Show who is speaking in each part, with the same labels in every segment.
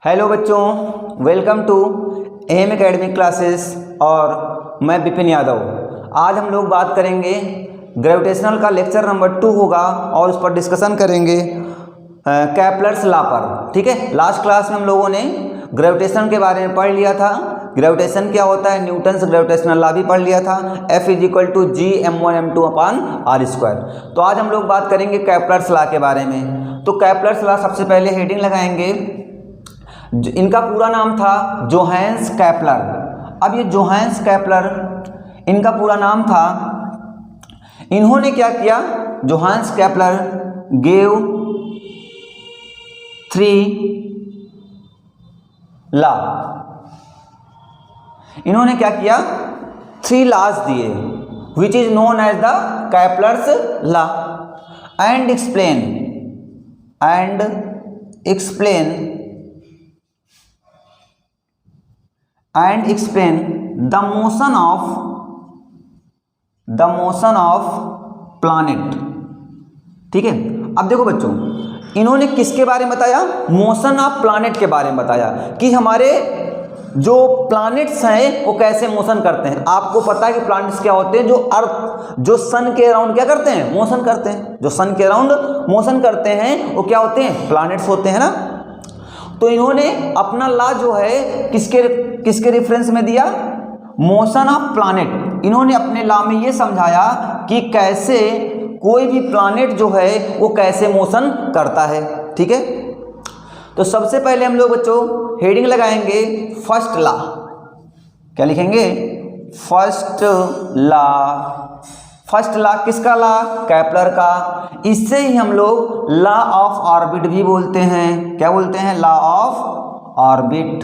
Speaker 1: Hello बच्चों, welcome to M academic classes और मैं विपिन यादव। आज हम लोग बात करेंगे ग्रेविटेशनल का लेक्चर नंबर 2 होगा और उस पर डिस्कशन करेंगे कैप्लर्स लॉ पर। ठीक है, लास्ट क्लास में हम लोगों ने ग्रेविटेशन के बारे में पढ़ लिया था। ग्रेविटेशन क्या होता है, न्यूटन्स ग्रेविटेशनल लॉ भी पढ़ लिया था, F = G(m1m2)/r²। तो आज हम लोग बात करेंगे कैप्लर्स लॉ के बारे में। तो कैप्लर्स लॉ सबसे पहले हेडिंग लगाएंगे। इनका पूरा नाम था जोहान्स कैप्लर। अब ये जोहान्स कैप्लर इनका पूरा नाम था। इन्होंने क्या किया, जोहान्स कैप्लर गेव 3 लॉ। इन्होंने क्या किया, 3 लॉज दिए which is known as the Kepler's law and explain the motion of planet। ठीक है, अब देखो बच्चों, इन्होंने किसके बारे में बताया, मोशन ऑफ प्लानेट के बारे में बताया कि हमारे जो प्लैनेट्स हैं वो कैसे मोशन करते हैं। आपको पता है कि प्लैनेट्स क्या होते हैं, जो सन के अराउंड क्या करते हैं, मोशन करते हैं। जो सन के अराउंड मोशन करते हैं वो क्या होते हैं, प्लैनेट्स होते हैं ना। तो इन्होंने अपना लॉ जो है किसके रेफरेंस में दिया, मोशन ऑफ प्लैनेट। इन्होंने अपने लॉ में ये समझाया कि कैसे कोई भी प्लैनेट जो है वो कैसे मोशन करता है। ठीक है, तो सबसे पहले हम लोग बच्चों हेडिंग लगाएंगे फर्स्ट लॉ। क्या लिखेंगे, फर्स्ट लॉ। फर्स्ट लॉ किसका लॉ, कैप्लर का। इससे ही हम लोग लॉ ऑफ ऑर्बिट भी बोलते हैं। क्या बोलते हैं, लॉ ऑफ ऑर्बिट।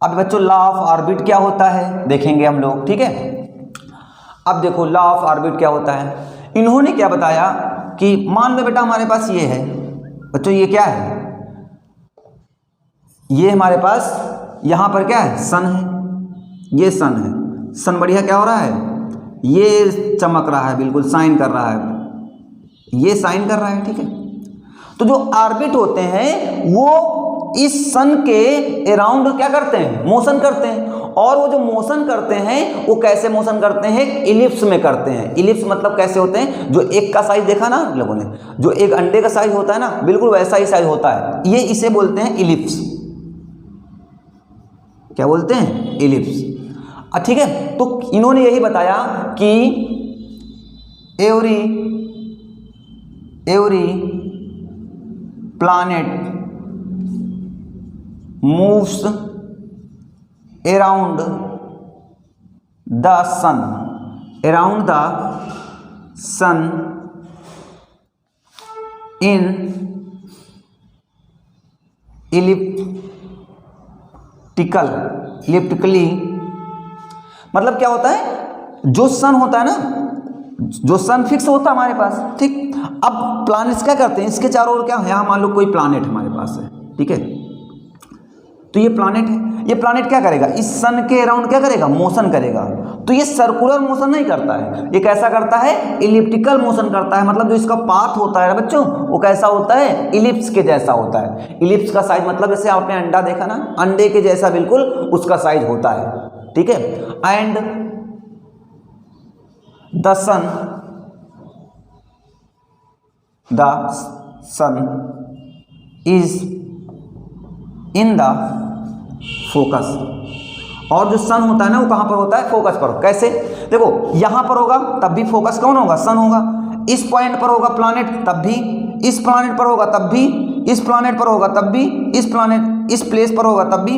Speaker 1: अब बच्चों लॉ ऑफ ऑर्बिट क्या होता है देखेंगे हम लोग। ठीक है, अब देखो लॉ ऑफ ऑर्बिट क्या होता है। इन्होंने क्या बताया कि मान लो बेटा हमारे पास ये है बच्चों, ये क्या है, ये हमारे पास यहाँ पर क्या है, सन है। ये सन है, सन बढ़िया क्या हो रहा है, ये चमक रहा है, बिल्कुल साइन कर रहा है, ये साइन कर रहा है। ठीक है, तो जो ऑर्बिट होते हैं वो इस सन के अराउंड क्या करते हैं, मोशन करते हैं। और वो जो मोशन करते हैं वो कैसे मोशन करते हैं, इलिप्स में करते हैं। इलिप्स मतलब कैसे होते हैं, जो एक का साइज देखा ना लोगों ने, जो एक अंडे का साइज होता है ना, बिल्कुल वैसा ही साइज होता है। ये इसे बोलते हैं इलिप्स। क्या बोलते हैं, इलिप्स। ठीक है, तो इन्होंने यही बताया कि every planet moves around the sun in elliptically। मतलब क्या होता है, जो सन होता है ना, जो सन फिक्स होता है हमारे पास। ठीक, अब प्लैनेट्स क्या करते हैं, इसके चारों ओर क्या, यहाँ मान लो कोई प्लैनेट हमारे पास है। ठीक है, तो ये प्लैनेट है, ये प्लैनेट क्या करेगा, इस सन के अराउंड क्या करेगा, मोशन करेगा। तो ये सर्कुलर मोशन नहीं करता है, ये कैसा करता है, इलिप्टिकल मोशन करता है। मतलब जो इसका पाथ होता है ना बच्चों, वो कैसा होता है, इलिप्स के जैसा होता है। इलिप्स का साइज मतलब जैसे आपने अंडा देखा ना, अंडे के जैसा बिल्कुल उसका साइज होता है। ठीक है, and the sun is in the focus. और जो सन होता है ना वो कहां पर होता है, फोकस पर। कैसे, देखो यहां पर होगा तब भी फोकस कौन होगा, सन होगा। इस पॉइंट पर होगा प्लैनेट तब भी, इस प्लैनेट पर होगा तब भी, इस प्लैनेट पर होगा तब भी, इस प्लेस पर होगा तब भी।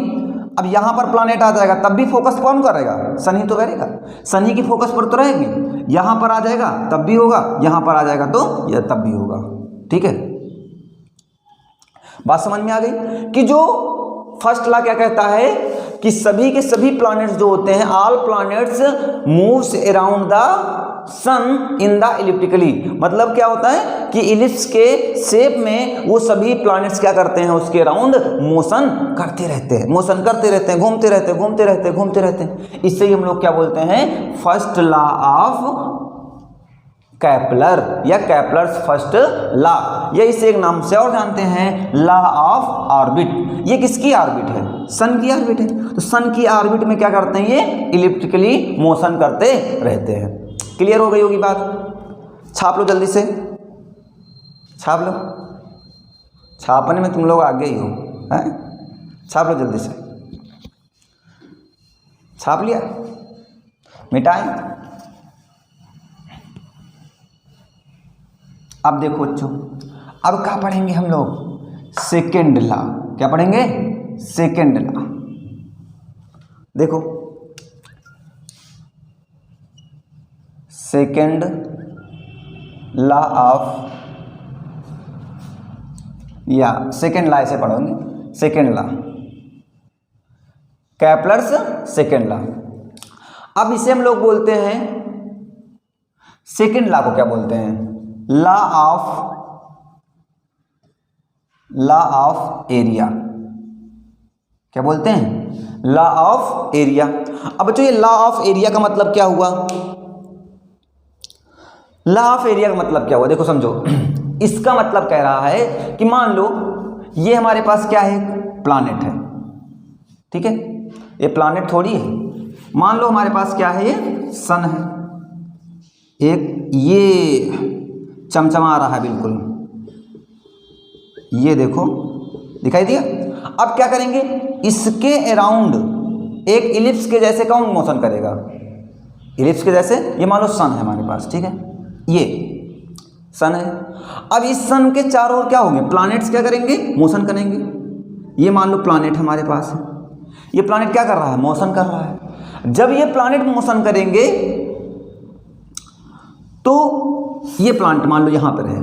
Speaker 1: अब यहां पर प्लैनेट आ जाएगा तब भी फोकस कौन करेगा, सन ही तो करेगा। सन ही की फोकस पर तो रहेगी। यहां पर आ जाएगा तब भी होगा, यहां पर आ जाएगा तो यह तब भी होगा। ठीक है, बात समझ में आ गई कि जो फर्स्ट लॉ क्या कहता है कि सभी के सभी प्लैनेट्स जो होते हैं, all planets moves around the sun in the elliptically. मतलब क्या होता है कि इलिप्स के शेप में वो सभी प्लैनेट्स क्या करते हैं, उसके अराउंड मोशन करते रहते हैं, मोशन करते रहते हैं, घूमते रहते हैं, घूमते रहते हैं, घूमते रहते हैं। इससे ही हम लोग क्या बोलते हैं, फर्स्ट लॉ ऑफ कैपलर या कैपलर्स फर्स्ट लॉ, या इसे एक नाम से और जानते हैं लॉ ऑफ ऑर्बिट। ये किसकी ऑर्बिट है? सन की ऑर्बिट है। तो सन की ऑर्बिट में क्या करते हैं? ये इलिप्टिकली मोशन करते रहते हैं। क्लियर हो गई होगी बात? छाप लो जल्दी से, छाप लो, छापने में तुम लोग आगे ही हो, हैं? छाप लो जल्दी से, छाप लिया, मिटाएं। अब देखो बच्चों, अब क्या पढ़ेंगे हम लोग? Second law. क्या पढ़ेंगे? Second law. देखो, सेकेंड लॉ ऑफ, या सेकेंड लॉ ऐसे पढ़ोगे, second law, Kepler's second law. अब इसे हम लोग बोलते हैं, सेकेंड लॉ को क्या बोलते हैं? Law of area. क्या बोलते हैं? Law of area. अब बच्चों ये लॉ ऑफ एरिया का मतलब क्या हुआ? लॉ ऑफ एरिया का मतलब क्या हुआ? देखो समझो, इसका मतलब कह रहा है कि मान लो ये हमारे पास क्या है? प्लैनेट है, ठीक है? ये प्लैनेट थोड़ी है। मान लो हमारे पास क्या है? ये सन है, एक ये चमचमा रहा है बिल्कुल, ये देखो दिखाई दिया। अब क्या करेंगे? इसके अराउंड एक इलिप्स के जैसे कौन मोशन करेगा? इलिप्स के जैसे। ये मान लो सन है हमारे पास, ठीक है? ये सन है। अब इस सन के चारों ओर क्या होंगे? प्लैनेट्स क्या करेंगे? मोशन करेंगे। ये मान लो प्लैनेट हमारे पास है, ये प्लैनेट क्या कर रहा है? मोशन कर रहा है। जब ये प्लैनेट मोशन करेंगे तो ये प्लैनेट मान लो यहां पर है,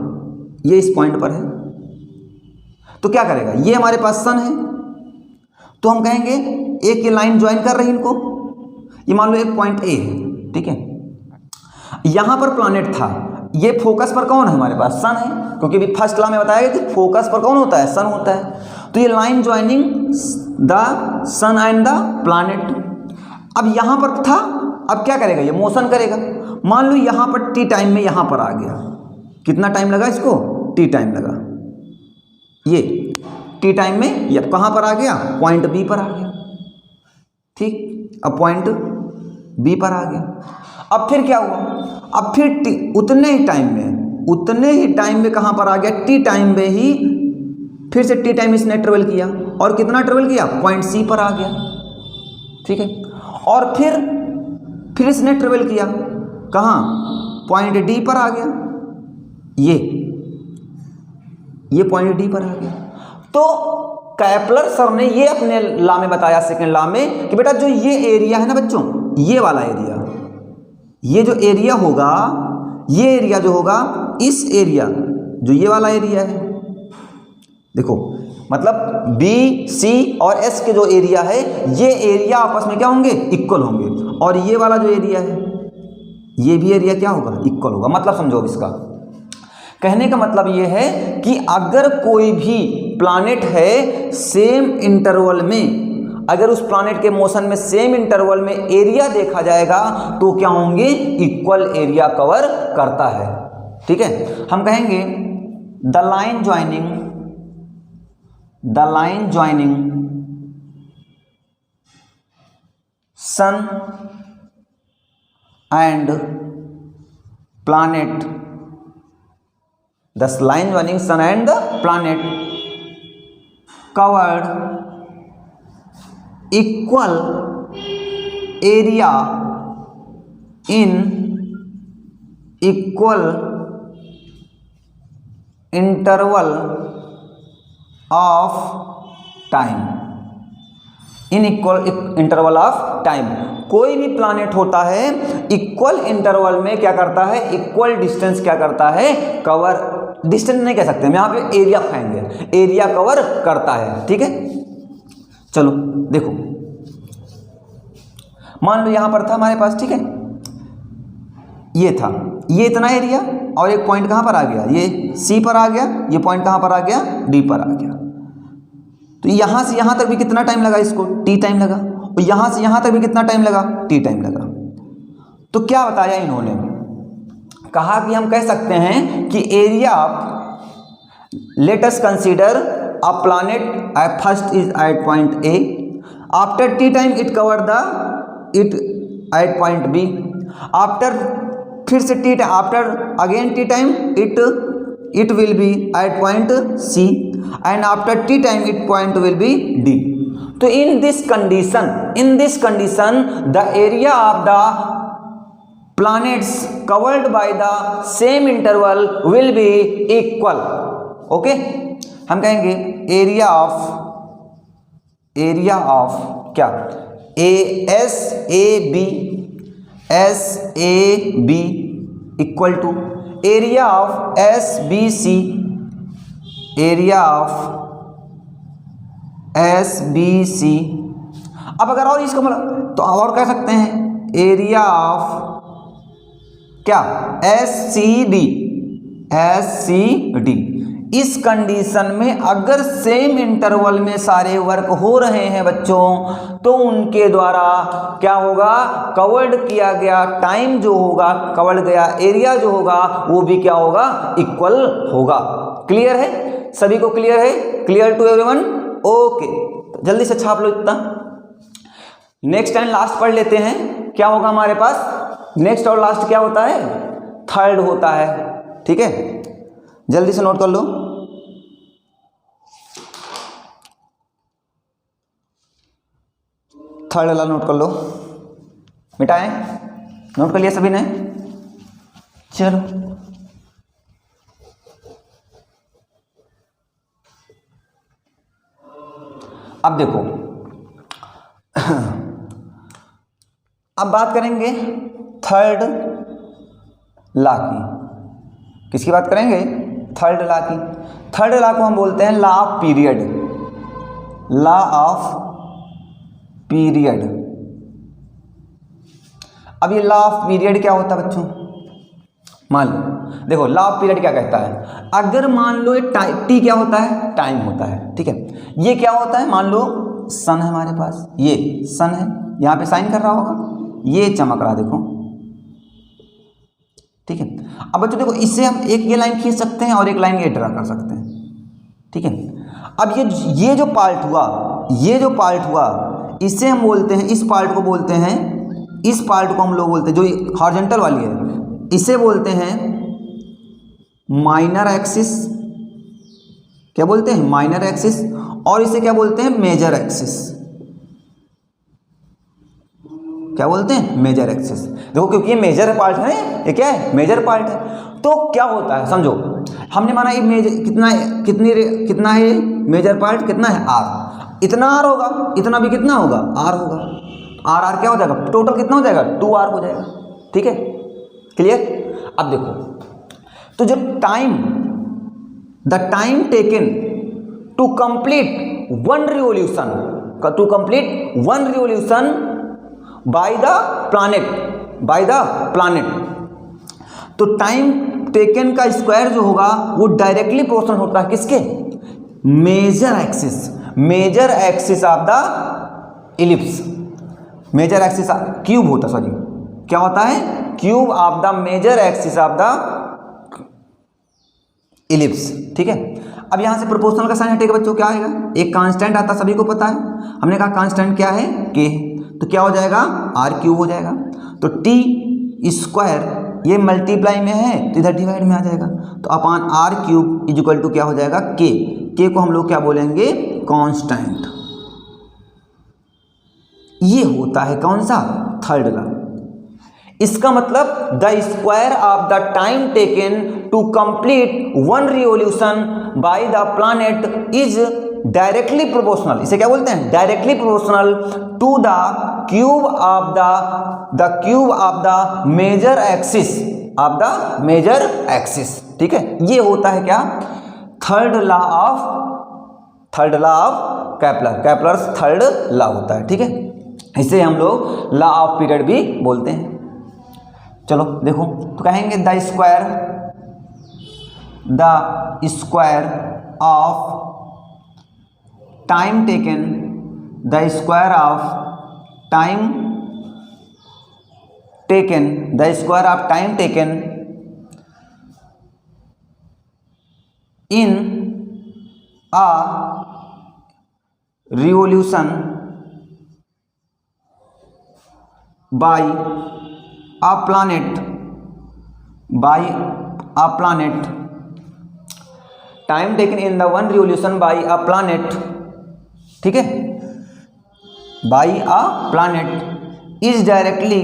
Speaker 1: ये इस पॉइंट पर है, तो क्या करेगा? ये हमारे पास सन है, तो हम कहेंगे एक ये लाइन ज्वाइन कर रही है इनको। ये मान लो एक पॉइंट ए है, ठीक है? यहां पर प्लैनेट था, ये फोकस पर कौन है? हमारे पास सन है, क्योंकि अभी फर्स्ट लॉ में बताया गया कि फोकस पर कौन होता है? सन होता है। तो ये line joining the sun and the planet. अब यहां पर था, अब क्या करेगा? ये मोशन करेगा। मान लो यहां पर टी टाइम में यहां पर आ गया, कितना टाइम लगा इसको? टी टाइम लगा। ये टी टाइम में ये कहां पर आ गया? पॉइंट बी पर आ गया, ठीक? अब पॉइंट बी पर आ गया। अब फिर क्या हुआ? अब फिर उतने ही टाइम में कहां पर आ गया? टी टाइम में ही फिर से टी टाइम इसने ट्रेवल किया, और कितना ट्रेवल किया? पॉइंट सी पर आ गया, ठीक है? और फिर इसने ट्रेवल किया कहां? पॉइंट डी पर आ गया, ये पॉइंट डी पर आ गया। तो कैपलर सर ने ये अपने लॉ में बताया, सेकेंड लॉ में, कि बेटा जो ये एरिया है ना बच्चों, ये वाला एरिया, ये जो एरिया होगा, ये एरिया जो होगा, इस एरिया जो ये वाला एरिया है, देखो मतलब बी सी और एस के जो एरिया है, ये एरिया आपस में क्या होंगे? इक्वल होंगे। और ये वाला जो एरिया है, ये भी एरिया क्या होगा? इक्वल होगा। मतलब समझो, इसका कहने का मतलब ये है कि अगर कोई भी प्लैनेट है सेम इंटरवल में, अगर उस प्लैनेट के मोशन में सेम इंटरवल में एरिया देखा जाएगा तो क्या होंगे? इक्वल एरिया कवर करता है, ठीक है? हम कहेंगे the line joining sun and planet, the line joining sun and the planet covered equal area in equal interval of time, in equal interval of time. कोई भी प्लैनेट होता है इक्वल इंटरवल में क्या करता है? इक्वल डिस्टेंस क्या करता है? कवर, डिस्टेंस नहीं कह सकते हम यहाँ पे, एरिया खाएंगे, एरिया कवर करता है, ठीक है? चलो देखो, मान लो यहां पर था हमारे पास, ठीक है? ये था, ये इतना एरिया, और एक पॉइंट कहां पर आ गया? ये सी पर आ गया, ये पॉइंट कहां पर आ गया? डी पर आ गया। तो यहां से यहां तक भी कितना टाइम लगा इसको? टी टाइम लगा। और यहां से यहां तक भी कितना टाइम लगा? टी टाइम लगा। तो क्या बताया इन्होंने? कहा कि हम कह सकते हैं कि area of, let us consider a planet at first is at point A, after t time it cover the it at point B, after फिर से t after again t time it will be at point C, and after t time it point will be D. तो in this condition the area of the planets covered by the same interval will be equal. Okay हम कहेंगे area of क्या, S A B equal to area of S B C, अब अगर और इसका मतलब तो और कह सकते हैं एरिया ऑफ क्या, एस सी डी। इस कंडीशन में अगर सेम इंटरवल में सारे वर्क हो रहे हैं बच्चों, तो उनके द्वारा क्या होगा, कवर्ड किया गया टाइम जो होगा, कवर्ड गया एरिया जो होगा, वो भी क्या होगा, इक्वल होगा। क्लियर है सभी को? क्लियर है? Clear to everyone? ओके, जल्दी से छाप लो इतना। नेक्स्ट एंड लास्ट पढ़ लेते हैं। क्या होगा हमारे पास? नेक्स्ट और लास्ट क्या होता है? थर्ड होता है। ठीक है, जल्दी से नोट कर लो। थर्ड वाला नोट कर लो, मिटाएं। नोट कर लिया सभी ने? चलो अब देखो अब बात करेंगे थर्ड लॉ की। किसकी बात करेंगे? थर्ड लॉ की। थर्ड लॉ को हम बोलते हैं law of period. Law of period. अब ये लॉ ऑफ पीरियड क्या होता है बच्चों? मान लो, देखो लॉ ऑफ पीरियड क्या कहता है, अगर मान लो टी क्या होता है? टाइम होता है। ठीक है, ये क्या होता है? मान लो सन है हमारे पास, ये सन है, यहाँ पे साइन कर रहा होगा, ये चमक रहा, देखो। ठीक है, अब बच्चों देखो, इससे हम एक ये लाइन खींच सकते हैं और एक लाइन ये ड्रा कर सकते हैं। ठीक है, अब ये जो पार्ट हुआ, इसे हम बोलते हैं, इस पार्ट को बोलते हैं, इस पार्ट को हम लोग बोलते हैं, जो हॉरिजॉन्टल वाली है, इसे बोलते हैं माइनर एक्सिस। क्या बोलते हैं? Minor axis. और इसे क्या बोलते हैं? Major axis. क्या बोलते हैं? Major axis. देखो, क्योंकि ये मेजर पार्ट है, ये क्या है? मेजर पार्ट है। तो क्या होता है समझो, हमने माना ये मेजर कितना है? मेजर पार्ट कितना है? आर। इतना आर होगा, इतना भी कितना होगा? आर होगा। आर क्या हो जाएगा? टोटल कितना हो जाएगा? 2r हो जाएगा। ठीक है, क्लियर? अब देखो, तो जो the time taken to complete one revolution by the planet, तो टाइम टेकन का स्क्वायर जो होगा वो डायरेक्टली प्रोपोर्शनल होता है किसके? Major axis of the ellipse. Major axis cube होता, सॉरी क्या होता है? Cube of the major axis of the ellipse. ठीक है, अब यहां से प्रोपोर्शनल का साइन हटेगा बच्चों, क्या आएगा? एक कांस्टेंट आता, सभी को पता है, हमने कहा कांस्टेंट क्या है? के। तो क्या हो जाएगा? आर क्यूब हो जाएगा। तो टी स्क्वायर ये मल्टीप्लाई में है तो इधर डिवाइड में आ जाएगा, तो upon R cube equal to क्या हो जाएगा? के को हम लोग क्या बोलेंगे? कांस्टेंट। ये होता है कौन सा? Third law. इसका मतलब the square of the time taken to complete one revolution by the planet is directly proportional. इसे क्या बोलते हैं? Directly proportional to the cube of the major axis. ठीक है, ये होता है क्या? Third law of Kepler's third law होता है। ठीक है, इसे हम लोग लॉ ऑफ पीरियड भी बोलते हैं। चलो देखो, तो कहेंगे the square of time taken, the square of time taken in a revolution by a planet time taken in the one revolution by a planet, ठीक है, by a planet is directly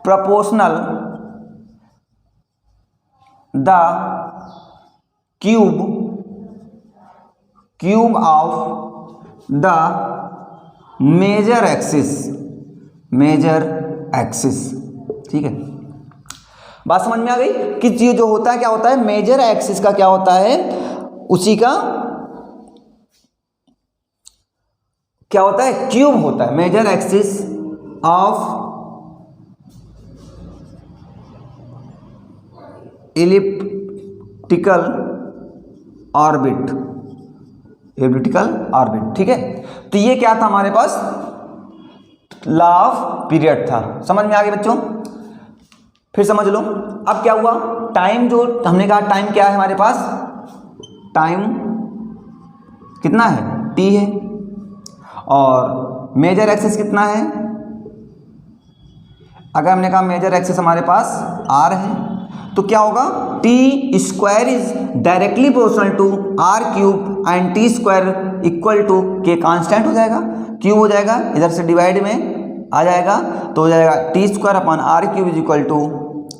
Speaker 1: proportional the cube of the major axis, ठीक है। बात समझ में आ गई कि ये जो होता है क्या होता है, मेजर एक्सिस का क्या होता है, उसी का क्या होता है, क्यूब होता है। Major axis of elliptical orbit, ठीक है। तो ये क्या था हमारे पास, लॉ ऑफ पीरियड था। समझ में आ गया बच्चों, फिर समझ लो। अब क्या हुआ, टाइम जो हमने कहा, टाइम क्या है हमारे पास, टाइम कितना है, t है, और मेजर एक्सिस कितना है, अगर हमने कहा मेजर एक्सिस हमारे पास r है, तो क्या होगा, T square is directly proportional to R cube and T square equal to K, constant हो जाएगा, क्यूब हो जाएगा, इधर से डिवाइड में आ जाएगा, तो हो जाएगा T square upon R cube is equal to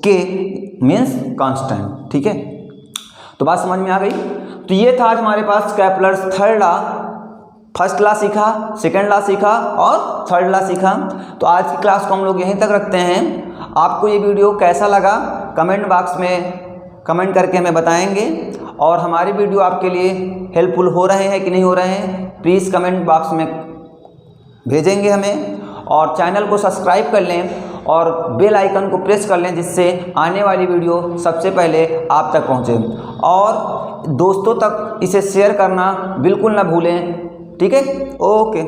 Speaker 1: K means constant, ठीक है। तो बात समझ में आ गई। तो ये था आज हमारे पास Kepler's third law. First law सीखा, सेकंड लॉ सीखा और थर्ड लॉ सीखा। तो आज की क्लास को हम लोग यहीं तक रखते हैं। आपको ये वीडियो कैसा लगा कमेंट बॉक्स में कमेंट करके हमें बताएंगे, और हमारी वीडियो आपके लिए हेल्पफुल हो रहे हैं कि नहीं हो रहे हैं, प्लीज़ कमेंट बॉक्स में भेजेंगे हमें। और चैनल को सब्सक्राइब कर लें और बेल आइकन को प्रेस कर लें, जिससे आने वाली वीडियो सबसे पहले आप तक पहुंचे, और दोस्तों तक इसे शेयर करना बिल्कुल ना भूलें, ठीक है। ओके।